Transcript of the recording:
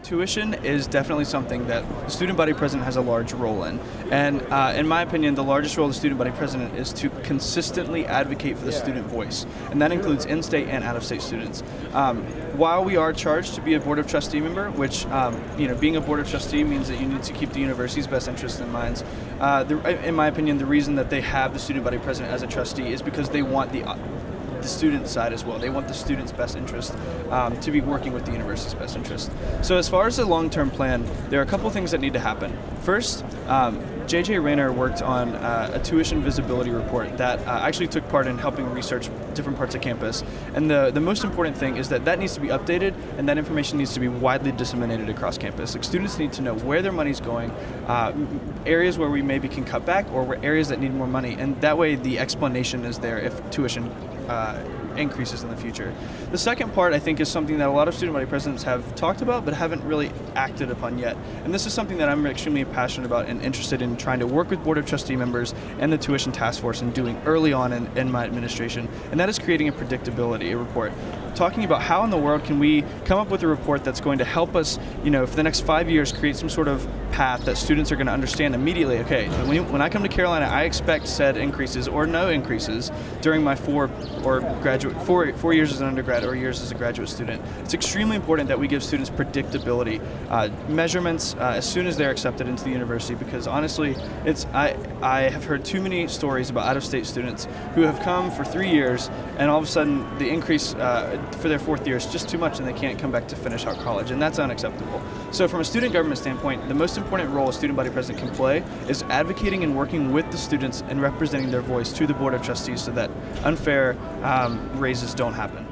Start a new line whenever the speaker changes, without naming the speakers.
Tuition is definitely something that the student body president has a large role in. And in my opinion, the largest role of the student body president is to consistently advocate for the student voice. And that includes in-state and out-of-state students. While we are charged to be a board of trustee member, which, being a board of trustee means that you need to keep the university's best interests in mind. In my opinion, the reason that they have the student body president as a trustee is because they want the student side as well. They want the student's best interest to be working with the university's best interest. So as far as the long-term plan, there are a couple things that need to happen. First, J.J. Rayner worked on a tuition visibility report that actually took part in helping research different parts of campus. And the most important thing is that needs to be updated, and that information needs to be widely disseminated across campus. Like, students need to know where their money's going, areas where we maybe can cut back, or where areas that need more money. And that way the explanation is there if tuition increases in the future. The second part, I think, is something that a lot of student body presidents have talked about but haven't really acted upon yet. And this is something that I'm extremely passionate about and interested in trying to work with Board of Trustee members and the Tuition Task Force and doing early on in my administration, and that is creating a predictability report. Talking about how in the world can we come up with a report that's going to help us, for the next 5 years, create some sort of path that students are going to understand immediately. Okay, when I come to Carolina, I expect said increases or no increases during my 4 years as an undergrad or years as a graduate student. It's extremely important that we give students predictability, measurements as soon as they're accepted into the university, because honestly, I have heard too many stories about out-of-state students who have come for 3 years and all of a sudden the increase for their 4th year is just too much and they can't come back to finish out college, and that's unacceptable. So from a student government standpoint, the most important role a student body president can play is advocating and working with the students and representing their voice to the Board of Trustees so that unfair raises don't happen.